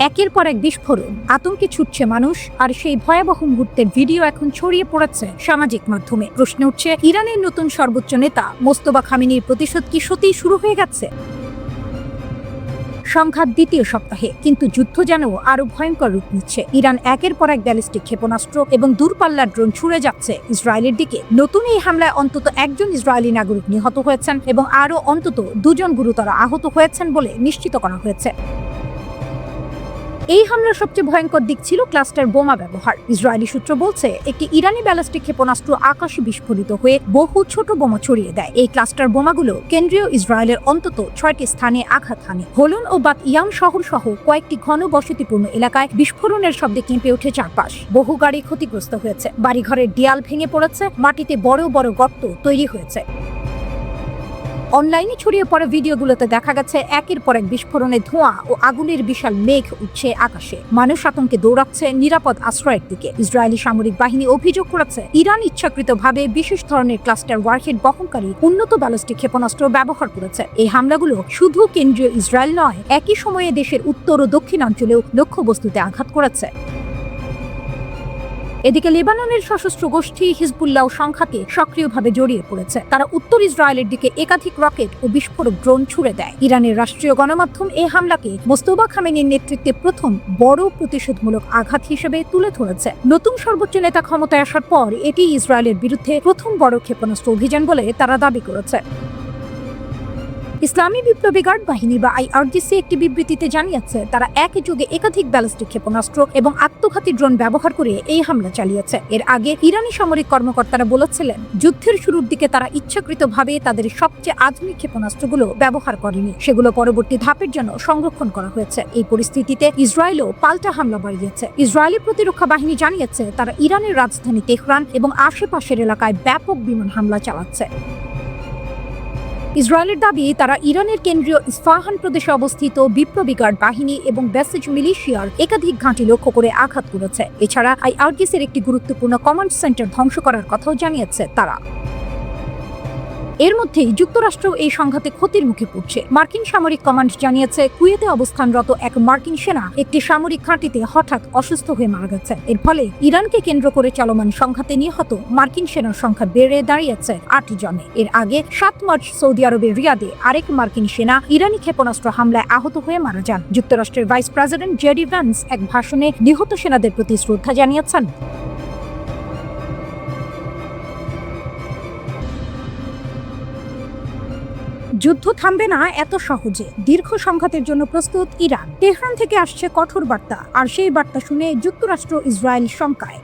একের পর এক বিস্ফোরণ, আতঙ্কে ছুটছে মানুষ, আর সেই ভয়াবহ মুহূর্তের ভিডিও এখন ছড়িয়ে পড়েছে সামাজিক মাধ্যমে। প্রশ্ন উঠছে, ইরানের নতুন সর্বোচ্চ নেতা মোস্তফা খামেনির প্রতিশোধ কি সত্যিই শুরু হয়ে গেছে? সংঘাত দ্বিতীয় সপ্তাহে, কিন্তু যুদ্ধ যেন আরো ভয়ঙ্কর রূপ নিচ্ছে। ইরান একের পর এক ব্যালিস্টিক ক্ষেপণাস্ত্র এবং দূরপাল্লার ড্রোন ছুড়ে যাচ্ছে ইসরায়েলের দিকে। নতুন এই হামলায় অন্তত একজন ইসরায়েলি নাগরিক নিহত হয়েছেন এবং আরও অন্তত 2 জন গুরুতর আহত হয়েছেন বলে নিশ্চিত করা হয়েছে। এই হামলার সবচেয়ে ভয়ঙ্কর দিক ছিল ক্লাস্টার বোমা ব্যবহার। ইসরায়েলি সূত্র বলছে, একটি ইরানি ব্যালিস্টিক ক্ষেপণাস্ত্র আকাশে বিস্ফোরিত হয়ে বহু ছোট বোমা ছড়িয়ে দেয়। এই ক্লাস্টার বোমাগুলো কেন্দ্রীয় ইসরায়েলের অন্তত 6টি স্থানে আঘাত হানে। হোলন ও বাত ইয়াম শহর সহ কয়েকটি ঘন বসতিপূর্ণ এলাকায় বিস্ফোরণের শব্দে কেঁপে ওঠে চারপাশ। বহু গাড়ি ক্ষতিগ্রস্ত হয়েছে, বাড়িঘরের দেয়াল ভেঙে পড়েছে, মাটিতে বড় বড় গর্ত তৈরি হয়েছে। অনলাইনে ছড়িয়ে পড়া ভিডিওগুলোতে দেখা গেছে একের পর এক বিস্ফোরণে ধোঁয়া ও আগুনের বিশাল মেঘ উঠছে আকাশে। মানুষ আতঙ্কে দৌড়াচ্ছে নিরাপদ আশ্রয়ের দিকে। ইসরায়েলি সামরিক বাহিনী অভিযোগ করেছে, ইরান ইচ্ছাকৃতভাবে বিশেষ ধরনের ক্লাস্টার ওয়ারহেড বহনকারী উন্নত ব্যালিস্টিক ক্ষেপণাস্ত্র ব্যবহার করেছে। এই হামলাগুলো শুধু কেন্দ্রীয় ইসরায়েল নয়, একই সময়ে দেশের উত্তর ও দক্ষিণাঞ্চলেও লক্ষ্যবস্তুতে আঘাত করেছে। এদিকে লেবাননের সশস্ত্র গোষ্ঠী হিজবুল্লাহ সংঘাতে সক্রিয়ভাবে জড়িয়ে পড়েছে। তারা উত্তর ইসরায়েলের দিকে একাধিক রকেট ও বিস্ফোরক ড্রোন ছুড়ে দেয়। ইরানের রাষ্ট্রীয় গণমাধ্যম এই হামলাকে মোস্তফা খামেনির নেতৃত্বে প্রথম বড় প্রতিশোধমূলক আঘাত হিসেবে তুলে ধরেছে। নতুন সর্বোচ্চ নেতা ক্ষমতায় আসার পর এটি ইসরায়েলের বিরুদ্ধে প্রথম বড় ক্ষেপণাস্ত্র অভিযান বলে তারা দাবি করেছে। ইসলামী বিপ্লবী গার্ড বাহিনী বা IRGC একটি বিবৃতিতে জানিয়েছে, তারা একই যুগে একাধিক ব্যালিস্টিক ক্ষেপণাস্ত্র এবং আত্মঘাতী ড্রোন ব্যবহার করে এই হামলা চালিয়েছে। এর আগে ইরানি সামরিক কর্মকর্তারা বলেছিলেন, যুদ্ধের শুরুর দিকে তারা ইচ্ছাকৃতভাবে তাদের সবচেয়ে আধুনিক ক্ষেপণাস্ত্রগুলো ব্যবহার করেনি, সেগুলো পরবর্তী ধাপের জন্য সংরক্ষণ করা হয়েছে। এই পরিস্থিতিতে ইসরায়েলও পাল্টা হামলা বাড়িয়েছে। ইসরায়েলি প্রতিরক্ষা বাহিনী জানিয়েছে, তারা ইরানের রাজধানী তেহরান এবং আশেপাশের এলাকায় ব্যাপক বিমান হামলা চালাচ্ছে। ইসরায়েলের দাবি, তারা ইরানের কেন্দ্রীয় ইস্পাহান প্রদেশে অবস্থিত বিপ্লবী গার্ড বাহিনী এবং বেসিজ মিলিশিয়ার একাধিক ঘাঁটি লক্ষ্য করে আঘাত করেছে। এছাড়া IRGCর একটি গুরুত্বপূর্ণ কমান্ড সেন্টার ধ্বংস করার কথাও জানিয়েছে তারা। এর মধ্যেই যুক্তরাষ্ট্র এই সংঘাতে ক্ষতির মুখে পড়ছে। মার্কিন সামরিক কমান্ড জানিয়েছে, কুয়েতে অবস্থানরত এক মার্কিন সেনা একটি সামরিক ঘাঁটিতে হঠাৎ অসুস্থ হয়ে মারা গেছে। এর ফলে ইরানকে কেন্দ্র করে চলমান সংঘাতে নিহত মার্কিন সেনার সংখ্যা বেড়ে দাঁড়িয়েছে 8 জনে। এর আগে 7 মার্চ সৌদি আরবের রিয়াদে আরেক মার্কিন সেনা ইরানি ক্ষেপণাস্ত্র হামলায় আহত হয়ে মারা যান। যুক্তরাষ্ট্রের ভাইস প্রেসিডেন্ট জেডি ভ্যান্স এক ভাষণে নিহত সেনাদের প্রতি শ্রদ্ধা জানিয়েছেন। যুদ্ধ থামবে না এত সহজে, দীর্ঘ সংঘাতের জন্য প্রস্তুত ইরান। তেহরান থেকে আসছে কঠোর বার্তা, আর সেই বার্তা শুনে যুক্তরাষ্ট্র ইসরায়েল শঙ্কায়।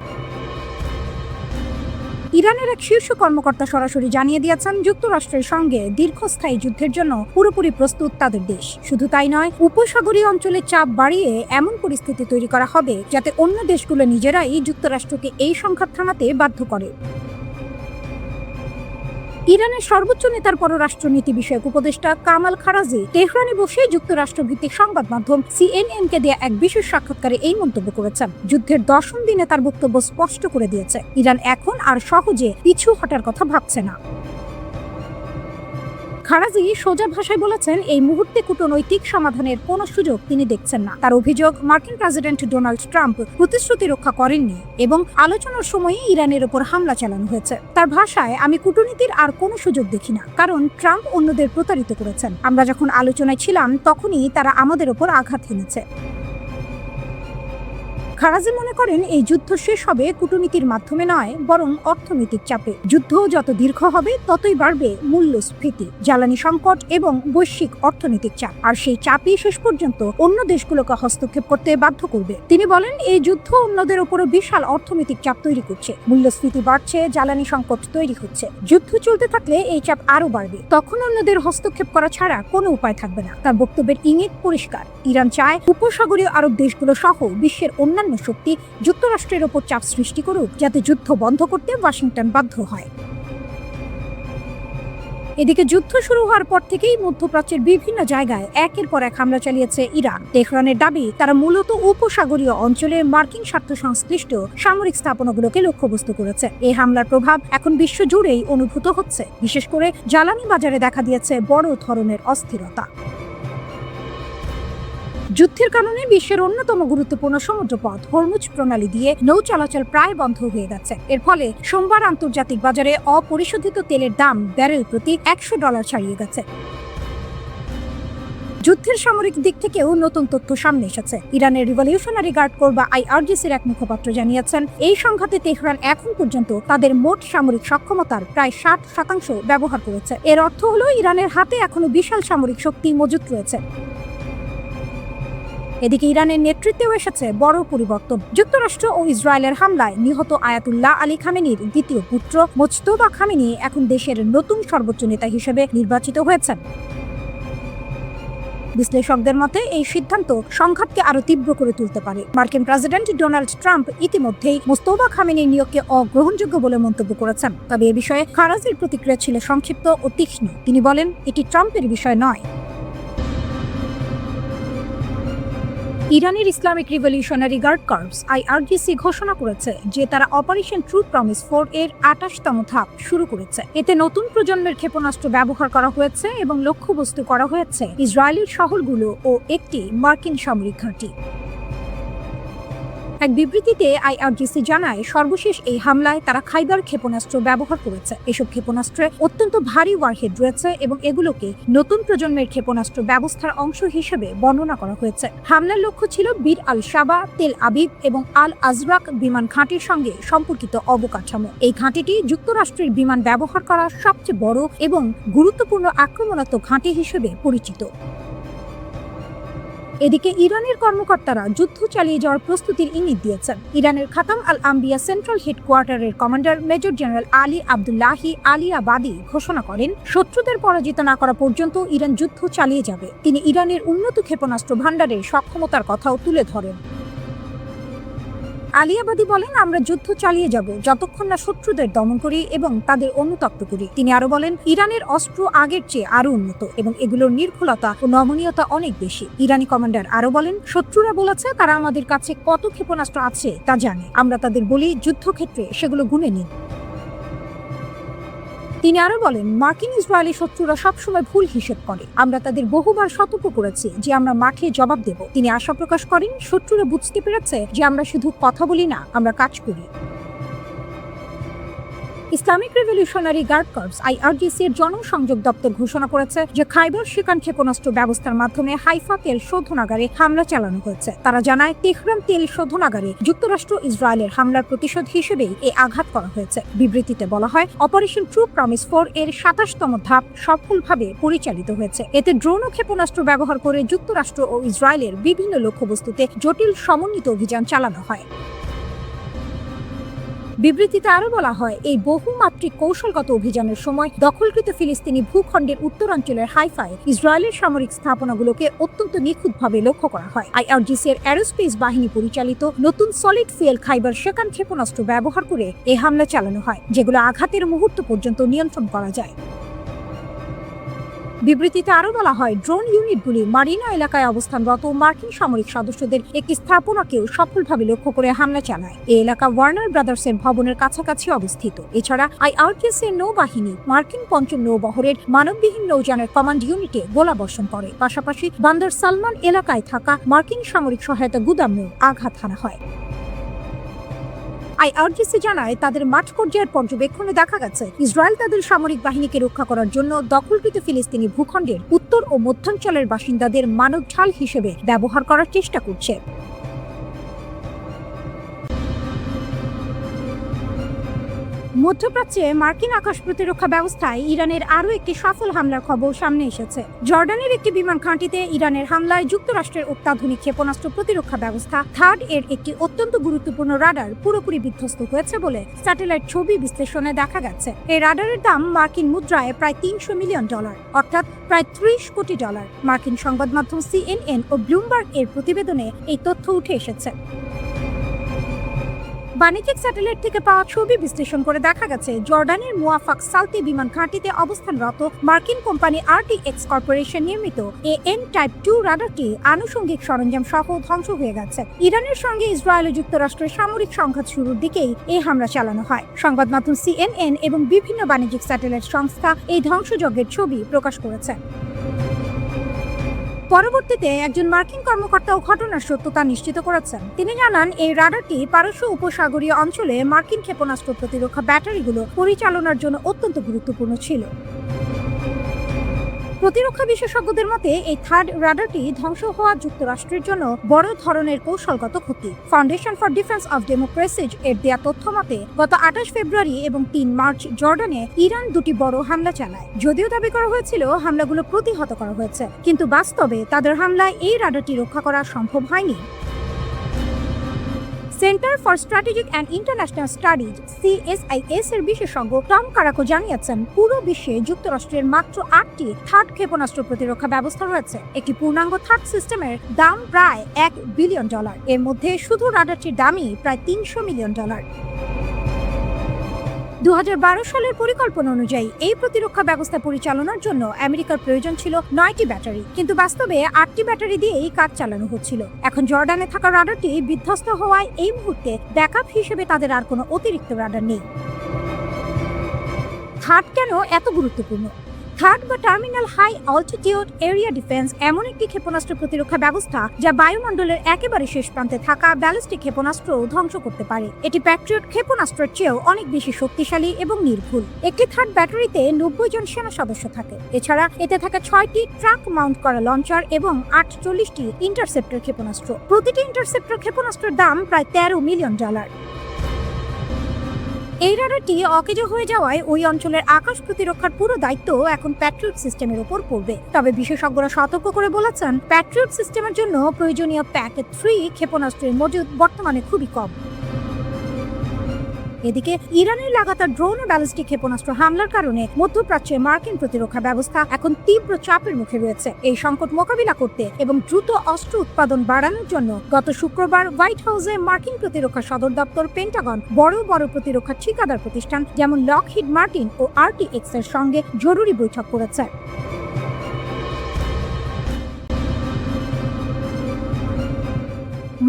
ইরানের এক শীর্ষ কর্মকর্তা সরাসরি জানিয়ে দিয়েছেন, যুক্তরাষ্ট্রের সঙ্গে দীর্ঘস্থায়ী যুদ্ধের জন্য পুরোপুরি প্রস্তুত তাদের দেশ। শুধু তাই নয়, উপসাগরীয় অঞ্চলে চাপ বাড়িয়ে এমন পরিস্থিতি তৈরি করা হবে যাতে অন্য দেশগুলো নিজেরাই যুক্তরাষ্ট্রকে এই সংঘাত থামাতে বাধ্য করে। ইরানের সর্বোচ্চ নেতার পররাষ্ট্রনীতি বিষয়ক উপদেষ্টা কামাল খারাজি তেহরানে বসে যুক্তরাষ্ট্র ভিত্তিক সংবাদ মাধ্যম CNN-কে দেয়া এক বিশেষ সাক্ষাৎকারে এই মন্তব্য করেছেন। যুদ্ধের 10ম দিনে তার বক্তব্য স্পষ্ট করে দিয়েছে, ইরান এখন আর সহজে পিছু হটার কথা ভাবছে না। খারাজি সোজা ভাষায় বলেছেন, এই মুহূর্তে কূটনৈতিক সমাধানের কোনো সুযোগ তিনি দেখছেন না। তার অভিযোগ, মার্কিন প্রেসিডেন্ট ডোনাল্ড ট্রাম্প প্রতিশ্রুতি রক্ষা করেননি এবং আলোচনার সময়ে ইরানের উপর হামলা চালানো হয়েছে। তার ভাষায়, আমি কূটনীতির আর কোনো সুযোগ দেখি না, কারণ ট্রাম্প অন্যদের প্রতারিত করেছেন। আমরা যখন আলোচনায় ছিলাম তখনই তারা আমাদের উপর আঘাত হেনেছে। খারাজি মনে করেন, এই যুদ্ধ শেষ হবে কূটনীতির মাধ্যমে নয়, বরং অর্থনৈতিক চাপে। যুদ্ধ যত দীর্ঘ হবে ততই বাড়বে মূল্যস্ফীতি, জ্বালানি সংকট এবং বৈশ্বিক অর্থনৈতিক চাপ, আর সেই চাপই শেষ পর্যন্ত অন্য দেশগুলোকে হস্তক্ষেপ করতে বাধ্য করবে। তিনি বলেন, এই যুদ্ধ অন্যদের উপরও বিশাল অর্থনৈতিক চাপ তৈরি করছে। মূল্যস্ফীতি বাড়ছে, জ্বালানি সংকট তৈরি হচ্ছে। যুদ্ধ চলতে থাকলে এই চাপ আরো বাড়বে, তখন অন্যদের হস্তক্ষেপ করা ছাড়া কোনো উপায় থাকবে না। তার বক্তব্যের ইঙ্গিত পরিষ্কার, ইরান চায় উপসাগরীয় আরব দেশগুলো সহ বিশ্বের অন্যান্য শক্তি যুক্তরাষ্ট্রের ওপর চাপ সৃষ্টি করুক, যাতে যুদ্ধ বন্ধ করতে ওয়াশিংটন বাধ্য হয়। এদিকে যুদ্ধ শুরু হওয়ার পর থেকেই মধ্যপ্রাচ্যের বিভিন্ন জায়গায় একের পর এক হামলা চালিয়েছে ইরান। তেহরানের দাবি, তারা মূলত উপসাগরীয় অঞ্চলে মার্কিন স্বার্থ সংশ্লিষ্ট সামরিক স্থাপনাগুলোকে লক্ষ্যবস্তু করেছে। এই হামলার প্রভাব এখন বিশ্ব জুড়েই অনুভূত হচ্ছে, বিশেষ করে জ্বালানি বাজারে দেখা দিয়েছে বড় ধরনের অস্থিরতা। যুদ্ধের কারণে বিশ্বের অন্যতম গুরুত্বপূর্ণ সমুদ্রপথ হরমুজ প্রণালী দিয়ে নৌ চলাচল প্রায় বন্ধ হয়ে গেছে। এর ফলে সোমবার আন্তর্জাতিক বাজারে অপরিশোধিত তেলের দাম ব্যারেল প্রতি $100 ছাড়িয়ে গেছে। যুদ্ধের সামরিক দিক থেকেও নতুন তথ্য সামনে এসেছে। ইরানের রিভলিউশনারি গার্ড কোর বা আইআরজিসির এক মুখপাত্র জানিয়েছেন, এই সংঘাতে তেহরান এখন পর্যন্ত তাদের মোট সামরিক সক্ষমতার প্রায় 60% ব্যবহার করেছে। এর অর্থ হলো ইরানের হাতে এখনো বিশাল সামরিক শক্তি মজুত রয়েছে। এদিকে ইরানের নেতৃত্বেও এসেছে বড় পরিবর্তন। যুক্তরাষ্ট্র ও ইসরায়েলের হামলায় নিহত আয়াতুল্লাহ আলী খামেনির দ্বিতীয় পুত্র মোজতবা খামেনি এখন দেশের নতুন সর্বোচ্চ নেতা হিসেবে নির্বাচিত হয়েছেন। বিশ্লেষকদের মতে এই সিদ্ধান্ত সংঘাতকে আরো তীব্র করে তুলতে পারে। মার্কিন প্রেসিডেন্ট ডোনাল্ড ট্রাম্প ইতিমধ্যেই মোজতবা খামেনির নিয়োগকে অগ্রহণযোগ্য বলে মন্তব্য করেছেন। তবে এ বিষয়ে খারাজির প্রতিক্রিয়া ছিল সংক্ষিপ্ত ও তীক্ষ্ণ। তিনি বলেন, এটি ট্রাম্পের বিষয় নয়। ইরানের Islamic revolutionary guard corps IRGC ঘোষণা করেছে যে তারা অপারেশন ট্রু প্রমিস 4 এর 28তম ধাপ শুরু করেছে। এতে নতুন প্রজন্মের ক্ষেপণাস্ত্র ব্যবহার করা হয়েছে এবং লক্ষ্যবস্তু করা হয়েছে ইসরায়েলের শহরগুলো ও একটি মার্কিন সামরিক ঘাঁটি। এক বিবৃতিতে আইআরজিসি জানায়, সর্বশেষ এই হামলায় তারা খাইবার ক্ষেপণাস্ত্র ব্যবহার করেছে। এসব ক্ষেপণাস্ত্রে অত্যন্ত ভারী ওয়ারহেড রয়েছে এবং এগুলোকে নতুন প্রজন্মের ক্ষেপণাস্ত্র ব্যবস্থার অংশ হিসেবে বর্ণনা করা হয়েছে। হামলার লক্ষ্য ছিল বীর আল সাবা, তেল আবিব এবং আল আজরাক বিমান ঘাঁটির সঙ্গে সম্পর্কিত অবকাঠামো। এই ঘাঁটিটি যুক্তরাষ্ট্রের বিমান ব্যবহার করা সবচেয়ে বড় এবং গুরুত্বপূর্ণ আক্রমণাত্মক ঘাঁটি হিসেবে পরিচিত। এদিকে ইরানের কর্মকর্তারা যুদ্ধ চালিয়ে যাওয়ার প্রস্তুতির ইঙ্গিত দিয়েছেন। ইরানের খাতাম আল আম্বিয়া সেন্ট্রাল হেডকোয়ার্টারের commander major general Ali Abdullahi Aliabadi ঘোষণা করেন, শত্রুদের পরাজিত না করা পর্যন্ত ইরান যুদ্ধ চালিয়ে যাবে। তিনি ইরানের উন্নত ক্ষেপণাস্ত্র ভান্ডারের সক্ষমতার কথাও তুলে ধরেন। আলিয়াবাদী বলেন, আমরা যুদ্ধ চালিয়ে যাব যতক্ষণ না শত্রুদের দমন করি এবং তাদের অনুতপ্ত করি। তিনি আরো বলেন, ইরানের অস্ত্র আগের চেয়ে আরো উন্নত এবং এগুলোর নির্ভুলতা ও নমনীয়তা অনেক বেশি। ইরানি কমান্ডার আরো বলেন, শত্রুরা বলেছে তারা আমাদের কাছে কত ক্ষেপণাস্ত্র আছে তা জানে। আমরা তাদের বলি, যুদ্ধক্ষেত্রে সেগুলো গুনে নিন। তিনি আরো বলেন, মার্কিন ইসরায়েলি শত্রুরা সবসময় ভুল হিসেব করে। আমরা তাদের বহুবার সতর্ক করেছি যে আমরা মাঠে জবাব দেব। তিনি আশা প্রকাশ করেন, শত্রুরা বুঝতে পেরেছে যে আমরা শুধু কথা বলি না, আমরা কাজ করি। Islamic revolutionary guard corps IRGC এর জনসংযোগ দপ্তর ঘোষণা করেছে যে খাইবার শিকান ক্ষেপণাস্ত্র ব্যবস্থার মাধ্যমে হাইফা তেল শোধনাগারে হামলা চালানো হয়েছে। তারা জানায়, তেহরান তেল শোধনাগারে যুক্তরাষ্ট্র ইসরায়েলের হামলার প্রতিশোধ হিসেবেই এই আঘাত করা হয়েছে। বিবৃতিতে বলা হয়, অপারেশন ট্রু প্রমিস 4 এর 27তম ধাপ সফলভাবে পরিচালিত হয়েছে। এতে ড্রোন ও ক্ষেপণাস্ত্র ব্যবহার করে যুক্তরাষ্ট্র ও ইসরায়েলের বিভিন্ন লক্ষ্যবস্তুতে জটিল সমন্বিত অভিযান চালানো হয়। বিবৃতিতে আরো বলা হয়, এই বহুমাত্রিক কৌশলগত অভিযানের সময় দখলকৃত ফিলিস্তিনি ভূখণ্ডের উত্তরাঞ্চলের হাইফায় ইসরায়েলের সামরিক স্থাপনাগুলোকে অত্যন্ত নিখুঁতভাবে লক্ষ্য করা হয়। আইআরজিসি এর অ্যারোস্পেস বাহিনী পরিচালিত নতুন সলিড ফুয়েল খাইবার শেকান ক্ষেপণাস্ত্র ব্যবহার করে এই হামলা চালানো হয়, যেগুলো আঘাতের মুহূর্ত পর্যন্ত নিয়ন্ত্রণ করা যায়। বিবৃতিতে আরো বলা হয়, ড্রোন ইউনিটগুলি মারিনা এলাকায় অবস্থানরত মার্কিন সামরিক সদস্যদের একটি স্থাপনাকেও সফলভাবে লক্ষ্য করে হামলা চালায়। এই এলাকা ওয়ার্নার ব্রাদার্সের ভবনের কাছাকাছি অবস্থিত। এছাড়া আইআরজিসি এর নৌবাহিনী মার্কিন পঞ্চম নৌবহরের মানববিহীন নৌযানের কমান্ড ইউনিটে গোলাবর্ষণ করে। পাশাপাশি বান্দার সালমান এলাকায় থাকা মার্কিন সামরিক সহায়তা গুদামেও আঘাত হানা হয়। আইআরজিসি জানায়, তাদের মাঠ পর্যায়ের পর্যবেক্ষণে দেখা গেছে ইসরায়েল তাদের সামরিক বাহিনীকে রক্ষা করার জন্য দখলকৃত ফিলিস্তিনি ভূখণ্ডের উত্তর ও মধ্যাঞ্চলের বাসিন্দাদের মানব ঢাল হিসেবে ব্যবহার করার চেষ্টা করছে। মধ্যপ্রাচ্যে মার্কিন আকাশ প্রতিরক্ষা ব্যবস্থায় ইরানের আরও একটি সফল হামলার খবর সামনে এসেছে। জর্ডানের একটি বিমান ঘাঁটিতে ইরানের হামলায় যুক্তরাষ্ট্রের অত্যাধুনিক ক্ষেপণাস্ত্র প্রতিরক্ষা ব্যবস্থা থার্ড এর একটি অত্যন্ত গুরুত্বপূর্ণ রাডার পুরোপুরি বিধ্বস্ত হয়েছে বলে স্যাটেলাইট ছবি বিশ্লেষণে দেখা গেছে। এই রাডারের দাম মার্কিন মুদ্রায় প্রায় $300 মিলিয়ন, অর্থাৎ প্রায় $30 কোটি। মার্কিন সংবাদ মাধ্যম CNN ও ব্লুমবার্গ এর প্রতিবেদনে এই তথ্য উঠে এসেছে। বাণিজ্যিক স্যাটেলাইট থেকে পাওয়া ছবি বিশ্লেষণ করে দেখা গেছে জর্ডানের মুয়াফাক সালতি বিমান ঘাঁটিতে অবস্থানরত মার্কিন কোম্পানি RTX কর্পোরেশন নির্মিত AN টাইপ 2 রাডারটি আনুষঙ্গিক সরঞ্জাম সহ ধ্বংস হয়ে গেছে। ইরানের সঙ্গে ইসরায়েল ও যুক্তরাষ্ট্রের সামরিক সংঘাত শুরুর দিকেই এই হামলা চালানো হয়। সংবাদ মাধ্যম CNN এবং বিভিন্ন বাণিজ্যিক স্যাটেলাইট সংস্থা এই ধ্বংসযজ্ঞের ছবি প্রকাশ করেছে। পরবর্তীতে একজন মার্কিন কর্মকর্তা ঘটনার সত্যতা নিশ্চিত করেছেন। তিনি জানান, এই রাডারটি পারস্য উপসাগরীয় অঞ্চলে মার্কিন ক্ষেপণাস্ত্র প্রতিরক্ষা ব্যাটারিগুলো পরিচালনার জন্য অত্যন্ত গুরুত্বপূর্ণ ছিল। প্রতিরক্ষা বিশেষজ্ঞদের মতে এই থার্ড রাডারটি ধ্বংস হওয়া যুক্তরাষ্ট্রের জন্য বড় ধরনের কৌশলগত ক্ষতি। Foundation for defence of democracy এর দেয়া তথ্য মতে গত 28 ফেব্রুয়ারি এবং 3 মার্চ জর্ডানে ইরান দুটি বড় হামলা চালায়। যদিও দাবি করা হয়েছিল হামলাগুলো প্রতিহত করা হয়েছে, কিন্তু বাস্তবে তাদের হামলায় এই রাডারটি রক্ষা করা সম্ভব হয়নি। Centre for strategic and international studies CSIS এর বিশেষজ্ঞ টম কারাকো জানিয়েছেন, পুরো বিশ্বে যুক্তরাষ্ট্রের মাত্র 8টি থার্ড ক্ষেপণাস্ত্র প্রতিরক্ষা ব্যবস্থা রয়েছে। একটি পূর্ণাঙ্গ থার্ড সিস্টেমের দাম প্রায় $1 বিলিয়ন। এর মধ্যে শুধু রাডারটির দামই প্রায় $300 মিলিয়ন। 2012 সালের পরিকল্পনা অনুযায়ী এই প্রতিরক্ষা ব্যবস্থা পরিচালনার জন্য আমেরিকার প্রয়োজন ছিল 9টি ব্যাটারি, কিন্তু বাস্তবে 8টি ব্যাটারি দিয়েই কাজ চালানো হচ্ছিল। এখন জর্ডানে থাকা রাডারটি বিধ্বস্ত হওয়ায় এই মুহূর্তে ব্যাকআপ হিসেবে তাদের আর কোনো অতিরিক্ত রাডার নেই। থার্ড কেন এত গুরুত্বপূর্ণ? থার্ড বা terminal high altitude area defence এমন একটি ক্ষেপণাস্ত্র প্রতিরক্ষা ব্যবস্থা যা বায়ুমণ্ডলের একেবারে শেষ প্রান্তে থাকা ব্যালিস্টিক ক্ষেপণাস্ত্র ধ্বংস করতে পারে। এটি প্যাট্রিয়ট ক্ষেপণাস্ত্রের চেয়েও অনেক বেশি শক্তিশালী এবং নির্ভুল। একটি থার্ড ব্যাটারিতে 90 জন সেনা সদস্য থাকে। এছাড়া এতে থাকা 6টি ট্রাক মাউন্ট করা লঞ্চার এবং 48টি ইন্টারসেপ্টর ক্ষেপণাস্ত্র। প্রতিটি ইন্টারসেপ্টর ক্ষেপণাস্ত্রের দাম প্রায় $13 মিলিয়ন। এই রাডারটি অকেজো হয়ে যাওয়ায় ওই অঞ্চলের আকাশ প্রতিরক্ষার পুরো দায়িত্ব এখন প্যাট্রিয়ট সিস্টেমের উপর পড়বে। তবে বিশেষজ্ঞরা সতর্ক করে বলেছেন, প্যাট্রিয়ট সিস্টেমের জন্য প্রয়োজনীয় প্যাকেট 3 ক্ষেপণাস্ত্রের মজুদ বর্তমানে খুবই কম। এদিকে ইরানের লাগাতার ড্রোন ও ব্যালিস্টিক ক্ষেপণাস্ত্র হামলার কারণে মধ্যপ্রাচ্যে মার্কিন প্রতিরক্ষা ব্যবস্থা এখন তীব্র চাপের মুখে রয়েছে। এই সংকট মোকাবিলা করতে এবং দ্রুত অস্ত্র উৎপাদন বাড়ানোর জন্য গত শুক্রবার হোয়াইট হাউসে মার্কিন প্রতিরক্ষা সদর দপ্তর পেন্টাগন বড় বড় প্রতিরক্ষা ঠিকাদার প্রতিষ্ঠান যেমন লকহিড মার্টিন ও RTX এর সঙ্গে জরুরি বৈঠক করেছে।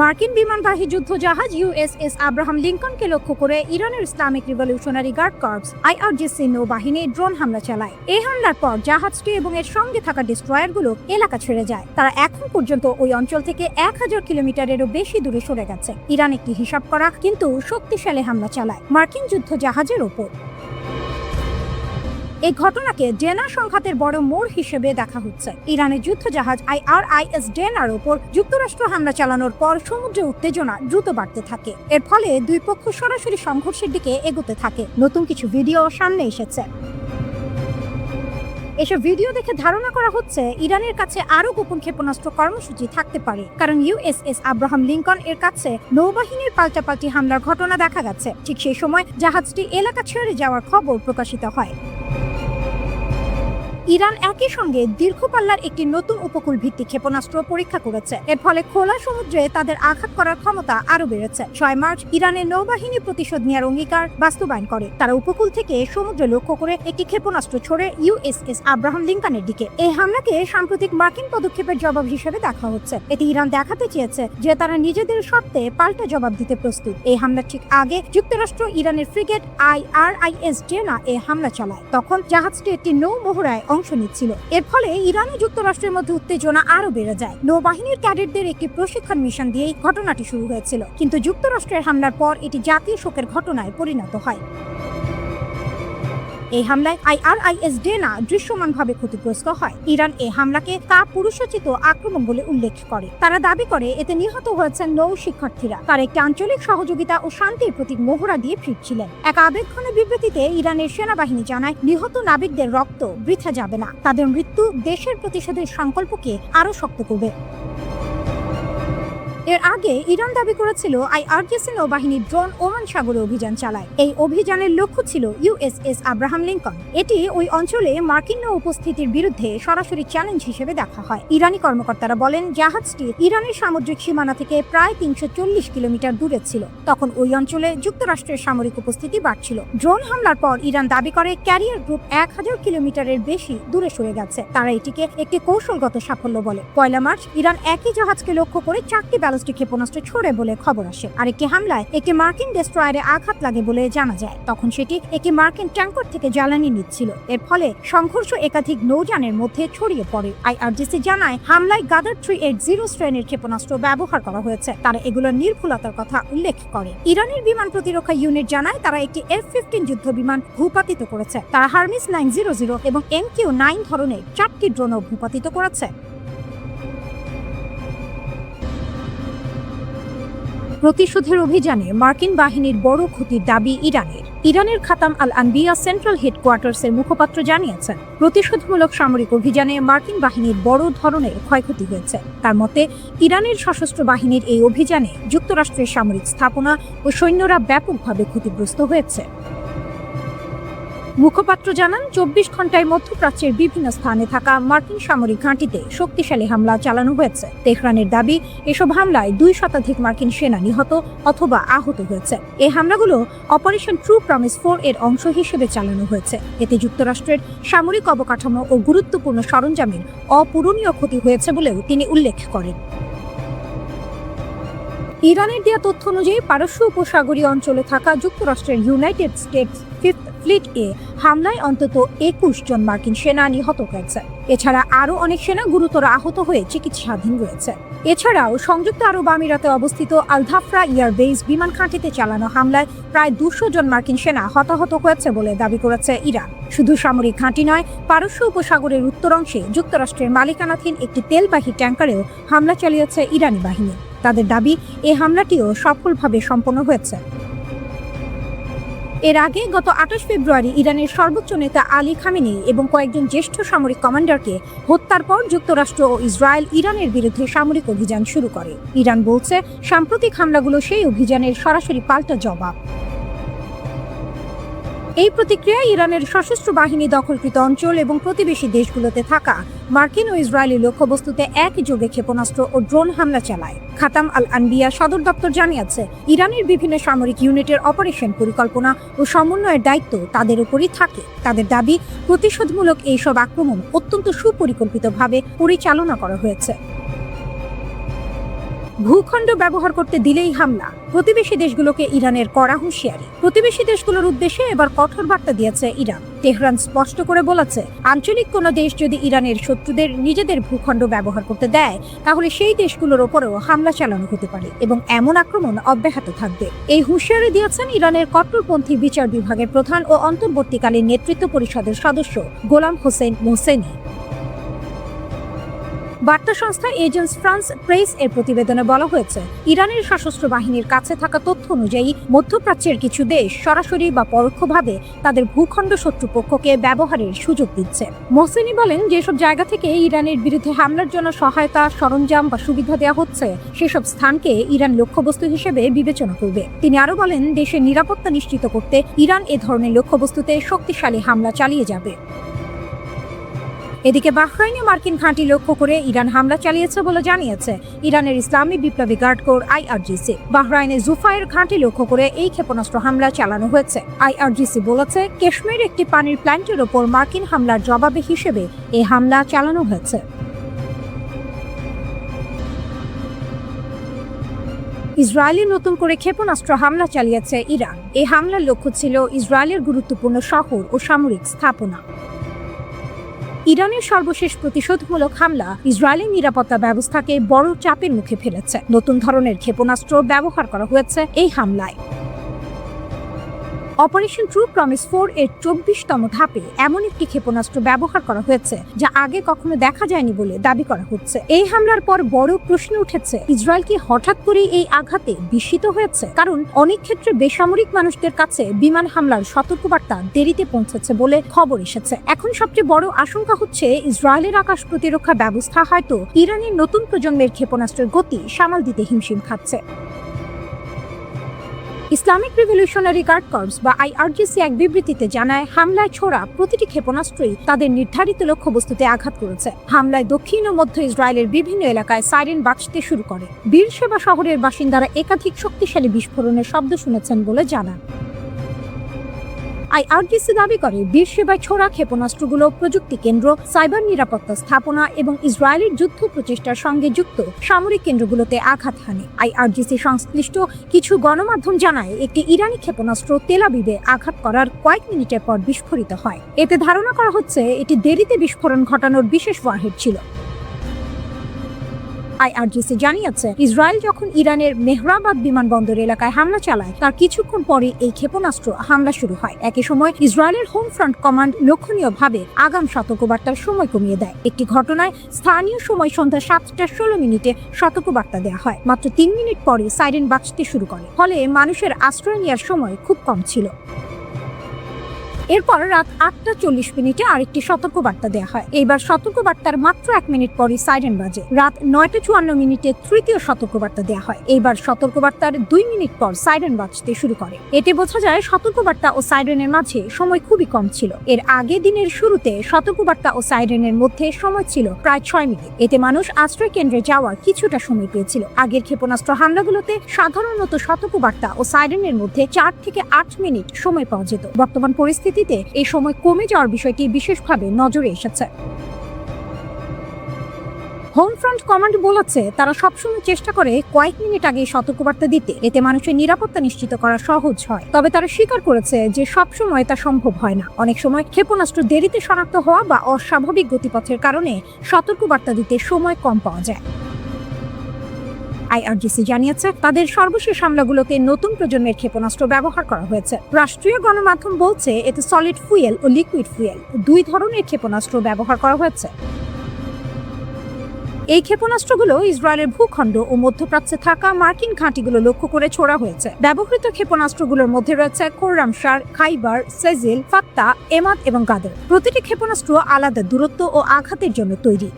মার্কিন বিমানবাহী যুদ্ধ জাহাজ USS আব্রাহাম লিঙ্কনকে লক্ষ্য করে ইরানের Islamic revolutionary guard corps IRGC নৌবাহিনী ড্রোন হামলা চালায়। এই হামলার পর জাহাজটি এবং এর সঙ্গে থাকা ডেস্ট্রয়ারগুলো এলাকা ছেড়ে যায়। তারা এখন পর্যন্ত ওই অঞ্চল থেকে 1000 কিলোমিটারেরও বেশি দূরে সরে গেছে। ইরান একটি হিসাব করা কিন্তু শক্তিশালী হামলা চালায় মার্কিন যুদ্ধ জাহাজের ওপর। এই ঘটনাকে ডেনা সংঘাতের বড় মোড় হিসেবে দেখা হচ্ছে। ইরানের যুদ্ধ জাহাজ IRIS ডেনার উপর যুক্তরাষ্ট্র হামলা চালানোর পর সমুদ্রে উত্তেজনা দ্রুত বাড়তে থাকে। এর ফলে দুই পক্ষ সরাসরি সংঘর্ষের দিকে এগোতে থাকে। নতুন কিছু ভিডিও সামনে এসেছে। এসব ভিডিও দেখে ধারণা করা হচ্ছে ইরানের কাছে আরো গোপন ক্ষেপণাস্ত্র কর্মসূচি থাকতে পারে, কারণ USS আব্রাহাম লিঙ্কন এর কাছে নৌবাহিনীর পাল্টাপাল্টি হামলার ঘটনা দেখা গেছে। ঠিক সেই সময় জাহাজটি এলাকা ছেড়ে যাওয়ার খবর প্রকাশিত হয়। ইরান একই সঙ্গে দীর্ঘ পাল্লার একটি নতুন উপকূল ভিত্তিক ক্ষেপণাস্ত্র পরীক্ষা করেছে। এর ফলে খোলা সমুদ্রে তাদের আঘাত করার ক্ষমতা আরো বেড়েছে। 6 মার্চ ইরানের নৌবাহিনী প্রতিশোধ নেওয়ার অঙ্গীকার বাস্তবায়ন করে। তারা উপকূল থেকে সমুদ্রে লক্ষ্য করে একটি ক্ষেপণাস্ত্র ছোড়ে USS আব্রাহাম লিঙ্কনের দিকে। এই হামলাকে সাম্প্রতিক মার্কিন পদক্ষেপের জবাব হিসেবে দেখা হচ্ছে। এতে ইরান দেখাতে চেয়েছে যে তারা নিজেদের শর্তে পাল্টা জবাব দিতে প্রস্তুত। এই হামলার ঠিক আগে যুক্তরাষ্ট্র ইরানের ফ্রিগেট IRIS ডেনা এ হামলা চালায়। তখন জাহাজটি একটি নৌ মহড়ায় অংশ নিচ্ছিল। এর ফলে ইরান ও যুক্তরাষ্ট্রের মধ্যে উত্তেজনা আরো বেড়ে যায়। নৌবাহিনীর ক্যাডেটদের একটি প্রশিক্ষণ মিশন দিয়েই ঘটনাটি শুরু হয়েছিল, কিন্তু যুক্তরাষ্ট্রের হামলার পর এটি জাতীয় শোকের ঘটনায় পরিণত হয়। এই হামলায় IRIS ডেনা দৃশ্যমানভাবে ক্ষতিগ্রস্ত হয়। ইরান এই হামলাকে কাপুরুষোচিত আক্রমণ বলে উল্লেখ করে। তারা দাবি করে এতে নিহত হয়েছেন নৌ শিক্ষার্থীরা। তারা একটি আঞ্চলিক সহযোগিতা ও শান্তির প্রতীক মহড়া দিয়ে ফিরছিলেন। এক আবেগঘন বিবৃতিতে ইরানের সেনাবাহিনী জানায়, নিহত নাবিকদের রক্ত বৃথা যাবে না। তাদের মৃত্যু দেশের প্রতিশোধের সংকল্পকে আরো শক্ত করবে। এর আগে ইরান দাবি করেছিল IRGC নৌবাহিনী ড্রোন ওমান সাগরে অভিযান চালায়। এই অভিযানের লক্ষ্য ছিল USS আব্রাহাম লিঙ্কন। এটি ওই অঞ্চলে মার্কিন নৌ উপস্থিতির বিরুদ্ধে সরাসরি চ্যালেঞ্জ হিসেবে দেখা হয়। ইরানি কর্মকর্তারা বলেন, জাহাজটি ইরানের সামুদ্রিক সীমানা থেকে প্রায় 340 কিলোমিটার দূরে ছিল। তখন ওই অঞ্চলে যুক্তরাষ্ট্রের সামরিক উপস্থিতি বাড়ছিল। ড্রোন হামলার পর ইরান দাবি করে ক্যারিয়ার গ্রুপ 1000 কিলোমিটারের বেশি দূরে সরে গেছে। তারা এটিকে একটি কৌশলগত সাফল্য বলে। 1 মার্চ ইরান একই জাহাজকে লক্ষ্য করে 4টি ব্যালিস্টিক ক্ষেপণাস্ত্র ছোড়ে বলে খবর আসে। আরেকটি হামলায় একটি মার্কিন ডেস্ট্রয়ারে আঘাত লাগে বলে জানা যায়। তখন সেটি একটি মার্কিন ট্যাঙ্কার থেকে জ্বালানি নিচ্ছিল। এর ফলে সংঘর্ষ একাধিক নৌযানের মধ্যে ছড়িয়ে পড়ে। আইআরজিসি জানায় হামলায় গাদার 380 শ্রেণীর ক্ষেপণাস্ত্র ব্যবহার করা হয়েছে। তারা এগুলোর নির্ভুলতার কথা উল্লেখ করে। ইরানের বিমান প্রতিরক্ষা ইউনিট জানায় তারা একটি F-15 যুদ্ধ বিমান ভূপাতিত করেছে। তারা হারমিস 900 এবং MQ-9 ধরনের 4টি ড্রোনও ভূপাতিত করেছে। প্রতিশোধের অভিযানে মার্কিন বাহিনীর বড় ক্ষতির দাবি ইরানের খাতাম আল আনবিয়া সেন্ট্রাল হেডকোয়ার্টার্সের মুখপাত্র জানিয়েছেন, প্রতিশোধমূলক সামরিক অভিযানে মার্কিন বাহিনীর বড় ধরনের ক্ষয়ক্ষতি হয়েছে। তার মতে, ইরানের সশস্ত্র বাহিনীর এই অভিযানে যুক্তরাষ্ট্রের সামরিক স্থাপনা ও সৈন্যরা ব্যাপকভাবে ক্ষতিগ্রস্ত হয়েছে। মুখপাত্র জানান, 24 ঘন্টায় মধ্যপ্রাচ্যের বিভিন্ন স্থানে থাকা মার্কিন সামরিক ঘাঁটিতে শক্তিশালী হামলা চালানো হয়েছে। তেহরানের দাবি, এসব হামলায় 2 শতাধিক মার্কিন সেনা নিহত অথবা আহত হয়েছে। এই হামলাগুলো অপারেশন ট্রু প্রমিস 4 এর অংশ হিসেবে চালানো হয়েছে। এতে যুক্তরাষ্ট্রের সামরিক অবকাঠামো ও গুরুত্বপূর্ণ সরঞ্জামের অপূরণীয় ক্ষতি হয়েছে বলেও তিনি উল্লেখ করেন। ইরানের দেয়া তথ্য অনুযায়ী পারস্য উপসাগরীয় অঞ্চলে থাকা যুক্তরাষ্ট্রের ইউনাইটেড স্টেটস 5th ফ্লিট এ হামলায় অন্তত 21 জন মার্কিন সেনা নিহত হয়েছে। এছাড়া আরও অনেক সেনা গুরুতর আহত হয়ে চিকিৎসাধীন রয়েছে। এছাড়াও সংযুক্ত আরব আমিরাতে অবস্থিত আল-ধাফরা এয়ারবেস বিমান ঘাঁটিতে চালানো হামলায় প্রায় 200 জন মার্কিন সেনা হতাহত হয়েছে বলে দাবি করেছে ইরান। শুধু সামরিক ঘাঁটি নয়, পারস্য উপসাগরের উত্তর অংশে যুক্তরাষ্ট্রের মালিকানাধীন একটি তেলবাহী ট্যাঙ্কারেও হামলা চালিয়েছে ইরানি বাহিনী। তাদের দাবি, এই হামলাটিও সফলভাবে সম্পন্ন হয়েছে। এর আগে গত 28 ফেব্রুয়ারি ইরানের সর্বোচ্চ নেতা আলী খামেনি এবং কয়েকজন জ্যেষ্ঠ সামরিক কমান্ডারকে হত্যার পর যুক্তরাষ্ট্র ও ইসরায়েল ইরানের বিরুদ্ধে সামরিক অভিযান শুরু করে। ইরান বলছে, সাম্প্রতিক হামলাগুলো সেই অভিযানের সরাসরি পাল্টা জবাব। এই প্রতিক্রিয়ায় ইরানের সশস্ত্র বাহিনী দখলকৃত অঞ্চল এবং প্রতিবেশী দেশগুলোতে থাকা মার্কিন ও ইসরায়েলি লক্ষ্যবস্তুতে একযোগে ক্ষেপণাস্ত্র ও ড্রোন হামলা চালায়। খাতাম আল আনবিয়া সদর দপ্তর জানিয়েছে, ইরানের বিভিন্ন সামরিক ইউনিটের অপারেশন পরিকল্পনা ও সমন্বয়ের দায়িত্ব তাদের উপরই থাকে। তাদের দাবি, প্রতিশোধমূলক এইসব আক্রমণ অত্যন্ত সুপরিকল্পিতভাবে পরিচালনা করা হয়েছে। ভূখণ্ড ব্যবহার করতে দিলেই হামলা, প্রতিবেশী দেশগুলোকে ইরানের কড়া হুঁশিয়ারি। প্রতিবেশী দেশগুলোর উদ্দেশ্যে এবার কঠোর বার্তা দিয়েছে ইরান। তেহরান স্পষ্ট করে বলেছে, আঞ্চলিক কোনো দেশ যদি ইরানের শত্রুদের নিজেদের ভূখণ্ড ব্যবহার করতে দেয়, তাহলে সেই দেশগুলোর ওপরেও হামলা চালানো হতে পারে এবং এমন আক্রমণ অব্যাহত থাকবে। এই হুঁশিয়ারি দিয়েছেন ইরানের কট্টরপন্থী বিচার বিভাগের প্রধান ও অন্তর্বর্তীকালীন নেতৃত্ব পরিষদের সদস্য গোলাম হোসেন মোহসেনি। বার্তা সংস্থা এজেন্স ফ্রান্স প্রেস এর প্রতিবেদনে বলা হয়েছে, ইরানের সশস্ত্র বাহিনীর কাছে থাকা তথ্য অনুযায়ী মধ্যপ্রাচ্যের কিছু দেশ সরাসরি বা পরোক্ষভাবে তাদের ভূখণ্ড শত্রুপক্ষকে ব্যবহারের সুযোগ দিচ্ছে। মোহসেনি বলেন, যেসব জায়গা থেকে ইরানের বিরুদ্ধে হামলার জন্য সহায়তা, সরঞ্জাম বা সুবিধা দেওয়া হচ্ছে, সেসব স্থানকে ইরান লক্ষ্যবস্তু হিসেবে বিবেচনা করবে। তিনি আরও বলেন, দেশের নিরাপত্তা নিশ্চিত করতে ইরান এ ধরনের লক্ষ্যবস্তুতে শক্তিশালী হামলা চালিয়ে যাবে। এদিকে বাহরাইনে মার্কিন ঘাঁটি লক্ষ্য করে ইরান হামলা চালিয়েছে বলে জানিয়েছে ইরানের ইসলামী বিপ্লবী গার্ড কোর আইআরজিসি। বাহরাইনে জুফায়ের ঘাঁটি লক্ষ্য করে এই ক্ষেপণাস্ত্র হামলা চালানো হয়েছে। আইআরজিসি বলেছে, কাশ্মীর একটি পানির প্ল্যান্টের ওপর মার্কিন হামলার জবাবে হিসেবে এই হামলা চালানো হয়েছে। ইসরায়েলে নতুন করে ক্ষেপণাস্ত্র হামলা চালিয়েছে ইরান। এই হামলার লক্ষ্য ছিল ইসরায়েলের গুরুত্বপূর্ণ শহর ও সামরিক স্থাপনা। ইরানের সর্বশেষ প্রতিশোধমূলক হামলা ইসরায়েলের নিরাপত্তা ব্যবস্থাকে বড় চাপের মুখে ফেলেছে। নতুন ধরনের ক্ষেপণাস্ত্র ব্যবহার করা হয়েছে এই হামলায়। অপারেশন ট্রু প্রমিস 4 এর 24তম ধাপে এমন একটি ক্ষেপণাস্ত্র ব্যবহার করা হয়েছে যা আগে কখনো দেখা যায়নি বলে দাবি করা হচ্ছে। এই হামলার পর বড় প্রশ্ন উঠেছে, ইসরায়েল কি হঠাৎ করেই এই আঘাতে বিস্মিত হয়েছে? কারণ অনেক ক্ষেত্রে বেসামরিক মানুষদের কাছে বিমান হামলার সতর্কবার্তা দেরিতে পৌঁছেছে বলে খবর এসেছে। এখন সবচেয়ে বড় আশঙ্কা হচ্ছে, ইসরায়েলের আকাশ প্রতিরক্ষা ব্যবস্থা হয়তো ইরানের নতুন প্রজন্মের ক্ষেপণাস্ত্রের গতি সামাল দিতে হিমশিম খাচ্ছে। ইসলামিক রিভলিউশনারি গার্ড কর্পস বা আইআরজিসি এক বিবৃতিতে জানায়, হামলায় ছোড়া প্রতিটি ক্ষেপণাস্ত্রই তাদের নির্ধারিত লক্ষ্যবস্তুতে আঘাত করেছে। হামলায় দক্ষিণ ও মধ্য ইসরায়েলের বিভিন্ন এলাকায় সাইরেন বাজতে শুরু করে। বীরশেবা শহরের বাসিন্দারা একাধিক শক্তিশালী বিস্ফোরণের শব্দ শুনেছেন বলে জানান। আইআরজিসি দাবি করে বীরশেবায় ছোড়া ক্ষেপণাস্ত্রগুলো প্রযুক্তি কেন্দ্র, সাইবার নিরাপত্তা স্থাপনা এবং ইসরায়েলের যুদ্ধ প্রচেষ্টার সঙ্গে যুক্ত সামরিক কেন্দ্রগুলোতে আঘাত হানে। আইআরজিসি সংশ্লিষ্ট কিছু গণমাধ্যম জানায় একটি ইরানি ক্ষেপণাস্ত্র তেল আবিবে আঘাত করার কয়েক মিনিটের পর বিস্ফোরিত হয়। এতে ধারণা করা হচ্ছে এটি দেরিতে বিস্ফোরণ ঘটানোর বিশেষ ওয়ারহেড ছিল। আইআরজিসি জানিয়েছে ইসরায়েল যখন ইরানের মেহরাবাদ বিমানবন্দর এলাকায় হামলা চালায় তার কিছুক্ষণ পরে এই ক্ষেপণাস্ত্র হামলা শুরু হয়। একই সময় ইসরায়েলের হোম ফ্রন্ট কমান্ড লক্ষণীয়ভাবে আগাম সতর্কবার্তার সময় কমিয়ে দেয়। একটি ঘটনায় স্থানীয় সময় সন্ধ্যা 7:16 সতর্কবার্তা দেওয়া হয়। মাত্র 3 মিনিট পরে সাইরেন বাজতে শুরু করে, ফলে মানুষের আশ্রয় নেওয়ার সময় খুব কম ছিল। এরপর রাত 8:40 আরেকটি সতর্কবার্তা দেওয়া হয়। এইবার সতর্কবার্তার মাত্র 1 মিনিট পরই সাইরেন বাজে। রাত 9:54 তৃতীয় সতর্কবার্তা দেওয়া হয়। এইবার সতর্কবার্তার 2 মিনিট পর সাইরেন বাজতে শুরু করে। এতে বোঝা যায় সতর্কবার্তা ও সাইরেনের মাঝে সময় খুবই কম ছিল। এর আগে দিনের শুরুতে সতর্কবার্তা ও সাইরেনের মধ্যে সময় ছিল প্রায় 6 মিনিট। এতে মানুষ আশ্রয় কেন্দ্রে যাওয়ার কিছুটা সময় পেয়েছিল। আগের ক্ষেপণাস্ত্র হামলাগুলোতে সাধারণত সতর্কবার্তা ও সাইরেনের মধ্যে 4 থেকে 8 মিনিট সময় পাওয়া যেত। বর্তমান পরিস্থিতিতে এই সময় কমে যাওয়ার বিষয়টি বিশেষভাবে নজরে এসেছে। হোম ফ্রন্ট কমান্ড বলেছে তারা সবসময় চেষ্টা করে কয়েক মিনিট আগে সতর্কবার্তা দিতে, এতে মানুষের নিরাপত্তা নিশ্চিত করা সহজ হয়। তবে তারা স্বীকার করেছে যে সবসময় তা সম্ভব হয় না। অনেক সময় ক্ষেপণাস্ত্র দেরিতে শনাক্ত হওয়া বা অস্বাভাবিক গতিপথের কারণে সতর্কবার্তা দিতে সময় কম পাওয়া যায়। আইআরজিসি জানিয়েছে তাদের সর্বশেষ হামলাগুলোতে নতুন প্রজন্মের ক্ষেপণাস্ত্র ব্যবহার করা হয়েছে। রাষ্ট্রীয় গণমাধ্যম বলছে এতে সলিড ফুয়েল ও লিকুইড ফুয়েল 2 ধরনের ক্ষেপণাস্ত্র ব্যবহার করা হয়েছে। এই ক্ষেপণাস্ত্রগুলো ইসরায়েলের ভূখণ্ড ও মধ্যপ্রাচ্যে থাকা মার্কিন ঘাঁটিগুলো লক্ষ্য করে ছোড়া হয়েছে। ব্যবহৃত ক্ষেপণাস্ত্রগুলোর মধ্যে রয়েছে খোররামশার, খাইবার, সেজিল, ফাত্তা, এমাদ এবং গাদের। প্রতিটি ক্ষেপণাস্ত্র আলাদা দূরত্ব ও আঘাতের জন্য তৈরি।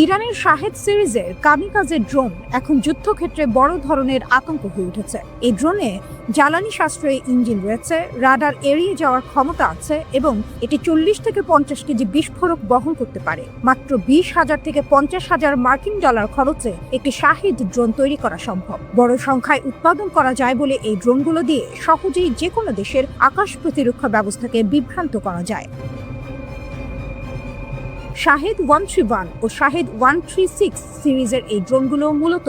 ইরানের শাহেদ সিরিজের কামিকাজে ড্রোন এখন যুদ্ধক্ষেত্রে বড় ধরনের আতঙ্ক হয়ে উঠেছে। এই ড্রোনে জ্বালানি সাশ্রয়ী ইঞ্জিন রয়েছে, রাডার এড়িয়ে যাওয়ার ক্ষমতা আছে এবং এটি 40 থেকে 50 কেজি বিস্ফোরক বহন করতে পারে। মাত্র 20,000 থেকে 50,000 মার্কিন ডলার খরচে একটি শাহেদ ড্রোন তৈরি করা সম্ভব। বড় সংখ্যায় উৎপাদন করা যায় বলে এই ড্রোনগুলো দিয়ে সহজেই যে কোনো দেশের আকাশ প্রতিরক্ষা ব্যবস্থাকে বিভ্রান্ত করা যায়। শাহেদ 131 ও শাহেদ 136 সিরিজের এই ড্রোনগুলো মূলত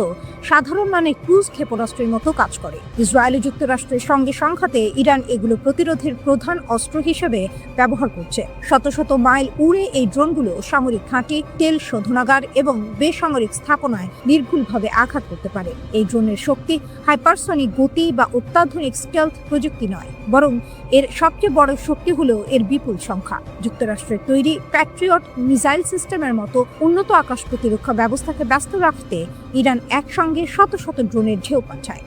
সাধারণ মানের ক্রুজ ক্ষেপণাস্ত্রের মতো কাজ করে। ইসরায়েল ও যুক্তরাষ্ট্রের সঙ্গে সংঘাতে ইরান এগুলো প্রতিরোধের প্রধান অস্ত্র হিসেবে ব্যবহার করছে। শত শত মাইল উড়ে এই ড্রোনগুলো সামরিক ঘাঁটি, তেল শোধনাগার এবং বেসামরিক স্থাপনায় নির্ভুলভাবে আঘাত করতে পারে। এই ড্রোনের শক্তি হাইপারসনিক গতি বা অত্যাধুনিক স্টেলথ প্রযুক্তি নয়, বরং এর সবচেয়ে বড় শক্তি হলো এর বিপুল সংখ্যা। যুক্তরাষ্ট্রের তৈরি প্যাট্রিয়ট মিসাইল সিস্টেমের মতো উন্নত আকাশ প্রতিরক্ষা ব্যবস্থাকে ব্যস্ত রাখতে ইরান একসঙ্গে শত শত ড্রোনের ঢেউ পাঠায়।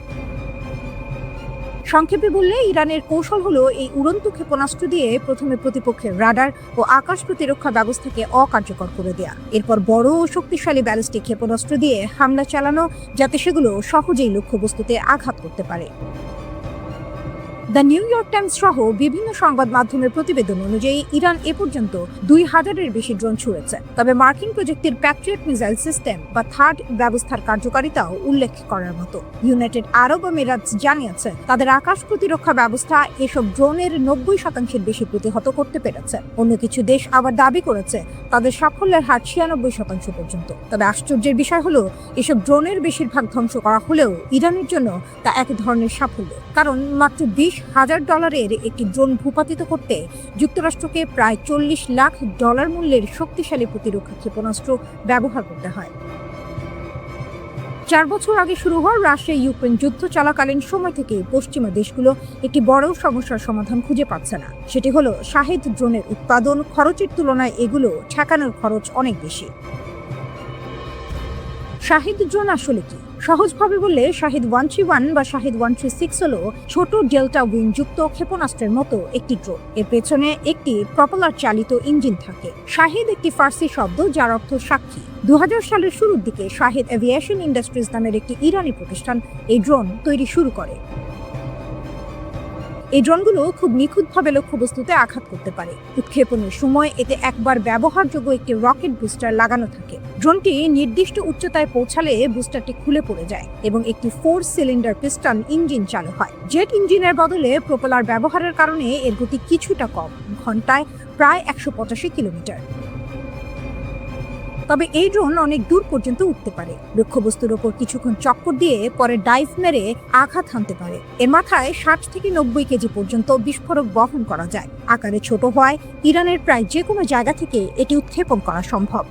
সংক্ষেপে বললে ইরানের কৌশল হলো এই উড়ন্ত ক্ষেপণাস্ত্র দিয়ে প্রথমে প্রতিপক্ষের রাডার ও আকাশ প্রতিরক্ষা ব্যবস্থাকে অকার্যকর করে দেয়া, এরপর বড় ও শক্তিশালী ব্যালিস্টিক ক্ষেপণাস্ত্র দিয়ে হামলা চালানো যাতে সেগুলো সহজেই লক্ষ্যবস্তুতে আঘাত করতে পারে। দ্য নিউ ইয়র্ক টাইমস সহ বিভিন্ন সংবাদ মাধ্যমের প্রতিবেদন অনুযায়ী ইরান এ পর্যন্ত 2000-এর বেশি ড্রোন ছুড়েছে। তবে মার্কিন প্রযুক্তির প্যাট্রিয়ট মিসাইল সিস্টেম বা থার্ড ব্যবস্থার কার্যকারিতাও উল্লেখ করার মতো। ইউনাইটেড আরব আমিরাত জানিয়েছে তাদের আকাশ প্রতিরক্ষা ব্যবস্থা এসব ড্রোনের 90% বেশি প্রতিহত করতে পেরেছে। অন্য কিছু দেশ আবার দাবি করেছে তাদের সাফল্যের হার 96% পর্যন্ত। তবে আশ্চর্যের বিষয় হলো এসব ড্রোনের বেশিরভাগ ধ্বংস করা হলেও ইরানের জন্য তা এক ধরনের সাফল্য, কারণ মাত্র $20,000 একটি ড্রোন ভূপাতিত করতে যুক্তরাষ্ট্রকে প্রায় $40 লাখ মূল্যের শক্তিশালী প্রতিরক্ষা ক্ষেপণাস্ত্র ব্যবহার করতে হয়। 4 বছর আগে শুরু হওয়া রাশিয়া ইউক্রেন যুদ্ধ চলাকালীন সময় থেকে পশ্চিমা দেশগুলো একটি বড় সমস্যার সমাধান খুঁজে পাচ্ছে না। সেটি হলো শাহেদ ড্রোনের উৎপাদন। খরচের তুলনায় এগুলো ঠেকানোর খরচ অনেক বেশি। শাহেদ ড্রোন আসলে কি? সহজভাবে বললে শাহেদ 131 বা শাহেদ 136 হলো ছোট ডেল্টা উইং যুক্ত ক্ষেপণাস্ত্রের মতো একটি ড্রোন। এর পেছনে একটি প্রপেলার চালিত ইঞ্জিন থাকে। শাহেদ একটি ফার্সি শব্দ যার অর্থ সাক্ষী। 2000 সালের শুরুর দিকে শাহেদ এভিয়েশন ইন্ডাস্ট্রিজ নামের একটি ইরানি প্রতিষ্ঠান এই ড্রোন তৈরি শুরু করে। এই ড্রোনগুলো খুব নিখুঁতভাবে লক্ষ্যবস্তুতে আঘাত করতে পারে। উৎক্ষেপণের সময় এতে একবার ব্যবহারযোগ্য একটি রকেট বুস্টার লাগানো থাকে। ড্রোনটি নির্দিষ্ট উচ্চতায় পৌঁছালে বুস্টারটি খুলে পড়ে যায় এবং একটি 4 সিলিন্ডার পিস্টন ইঞ্জিন চালু হয়। জেট ইঞ্জিনের বদলে প্রোপেলার ব্যবহারের কারণে এর গতি কিছুটা কম, ঘন্টায় প্রায় 185 কিলোমিটার। তবে এই ড্রোন অনেক দূর পর্যন্ত উঠতে পারে। লক্ষ্যবস্তুর ওপর কিছুক্ষণ চক্কর দিয়ে পরে ডাইভ মেরে আঘাত হানতে পারে। এর মাথায় 60 থেকে 90 কেজি পর্যন্ত বিস্ফোরক বহন করা যায়। আকারে ছোট হওয়ায় ইরানের প্রায় যে কোনো জায়গা থেকে এটি উৎক্ষেপণ করা সম্ভব।